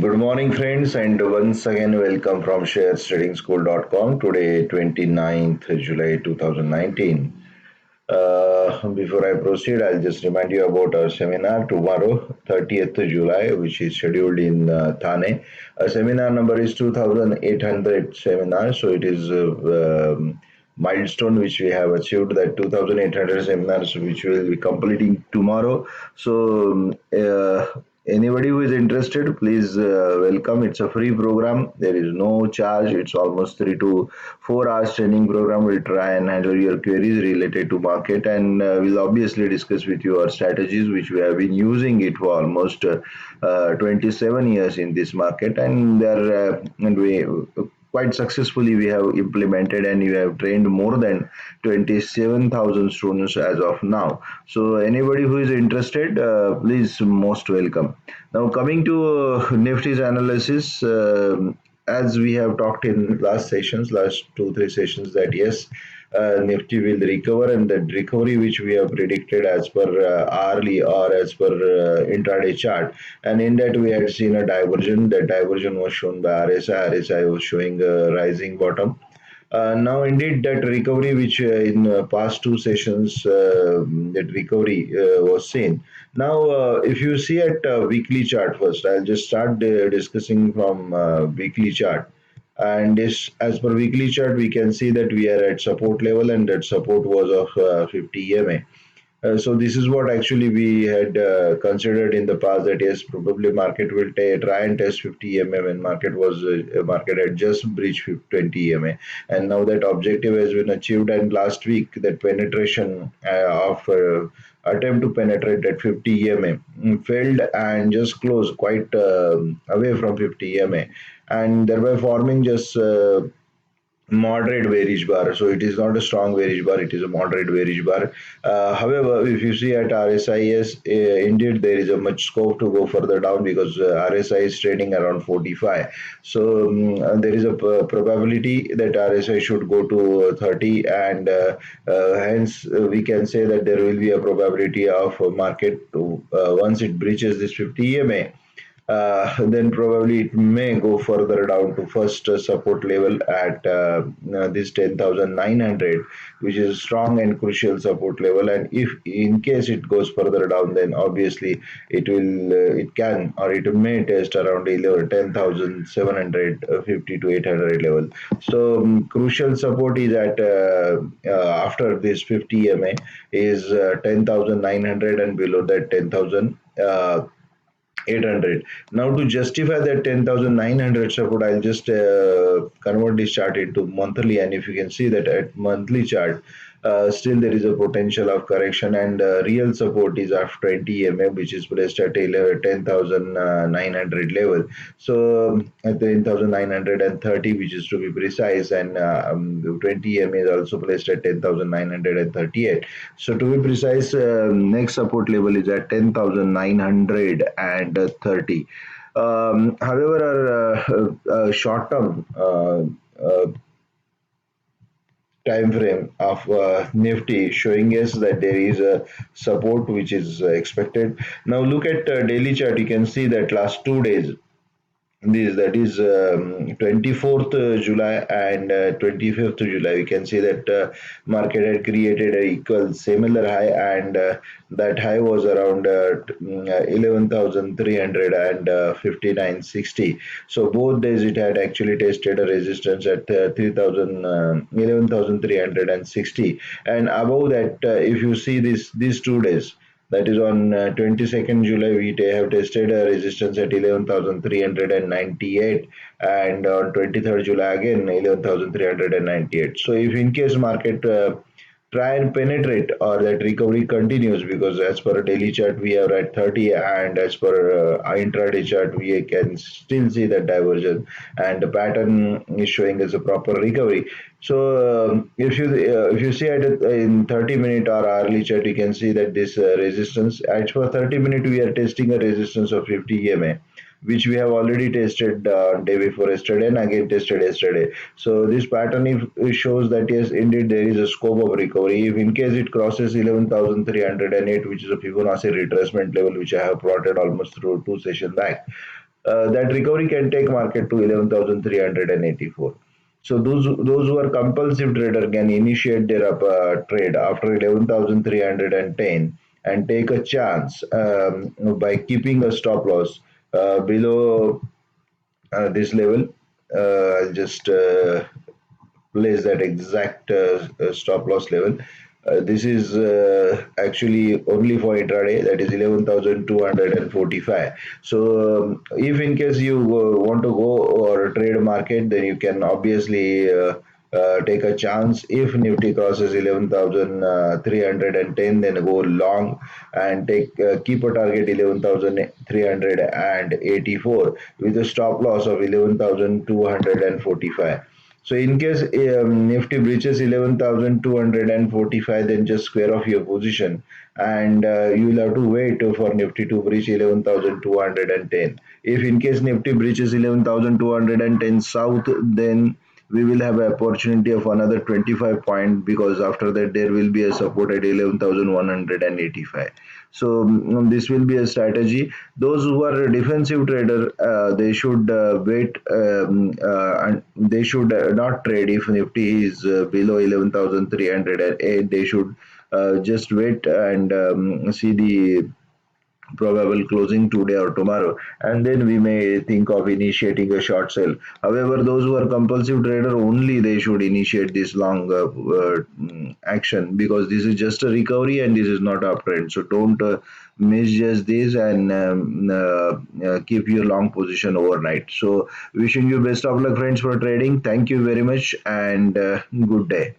Good morning, friends, and once again, welcome from sharetrading.school.com. Today, 29th July 2019. Before I proceed, I'll just remind you about our seminar tomorrow, 30th July, which is scheduled in Thane. Seminar number is 2800 seminar, so it is milestone which we have achieved, that 2800 seminars which we will be completing tomorrow. So anybody who is interested, please welcome. It's a free program. There is no charge. It's almost 3 to 4 hours training program. We'll try and handle your queries related to market, and we'll obviously discuss with you our strategies, which we have been using it for almost 27 years in this market, and we quite successfully we have implemented, and we have trained more than 27,000 students as of now. So anybody who is interested, please most welcome. Now coming to Nifty's analysis, as we have talked in last 2 3 sessions, that yes, Nifty will recover, and that recovery which we have predicted as per hourly or as per intraday chart, and in that we had seen a diversion. That diversion was shown by RSI. RSI was showing a rising bottom. Now, indeed, that recovery, which in past 2 sessions, that recovery was seen. Now, if you see at weekly chart first, I'll just start discussing from weekly chart. And this, as per weekly chart, we can see that we are at support level, and that support was of 50 EMA. So this is what actually we had considered in the past, that yes, probably market will try and test 50 mm, and market had just breached 20 EMA, and now that objective has been achieved. And last week, that penetration of attempt to penetrate that 50 EMA failed and just closed quite away from 50 EMA, and thereby forming just moderate bearish bar. So it is not a strong bearish bar, it is a moderate bearish bar. However, if you see at RSIS, indeed there is a much scope to go further down, because RSI is trading around 45. So there is a probability that RSI should go to 30, and hence we can say that there will be a probability of market to, once it breaches this 50 EMA, then probably it may go further down to first support level at this 10,900, which is a strong and crucial support level. And if in case it goes further down, then obviously it can, or it may test around 10,750 to 800 level. So crucial support is at after this 50 MA is 10,900, and below that 10,000. 800. Now, to justify that 10,900 support, I'll just convert this chart into monthly, and if you can see that at monthly chart, still there is a potential of correction, and real support is after 20 mm, which is placed at 10,900 level. So at 10,930, which is to be precise, and 20 mm is also placed at 10,938. So to be precise, next support level is at 10,930. However, short term time frame of Nifty showing us that there is a support which is expected. Now look at daily chart. You can see that last 2 days, this, that is 24th July and 25th July, we can see that market had created a equal similar high, and that high was around 11,300 and 59.60. So both days it had actually tested a resistance at 11,360, and above that, if you see these 2 days, that is on 22nd July, we have tested a resistance at 11,398, and on 23rd July again 11,398. So if in case market try and penetrate, or that recovery continues, because as per daily chart we are at 30, and as per intraday chart we can still see that diversion, and the pattern is showing as a proper recovery. So if you see at in 30-minute or hourly chart, you can see that this resistance, as per 30-minute, we are testing a resistance of 50 EMA, which we have already tested day before yesterday, and again tested yesterday. So this pattern, if it shows that yes, indeed there is a scope of recovery. If in case it crosses 11,308, which is a Fibonacci retracement level, which I have plotted almost through 2 sessions back, that recovery can take market to 11,384. So those who are compulsive trader can initiate their trade after 11,310 and take a chance by keeping a stop loss below this level. I'll just place that exact stop loss level. This is actually only for intraday, that is 11,245. So, if in case you want to go or trade market, then you can obviously take a chance. If Nifty crosses 11,310, then go long and take keep a target 11,384 with a stop loss of 11,245. So in case Nifty breaches 11,245, then just square off your position, and you will have to wait for Nifty to breach 11,210. If in case Nifty breaches 11,210 south, then we will have an opportunity of another 25 point, because after that there will be a support at 11,185. So this will be a strategy. Those who are a defensive trader, they should wait, and they should not trade if Nifty is below 11,308. They should just wait and see the probable closing today or tomorrow, and then we may think of initiating a short sale. However, those who are compulsive trader, only they should initiate this long action, because this is just a recovery and this is not a uptrend. So don't misjudge this and keep your long position overnight. So wishing you best of luck, friends, for trading. Thank you very much, and good day.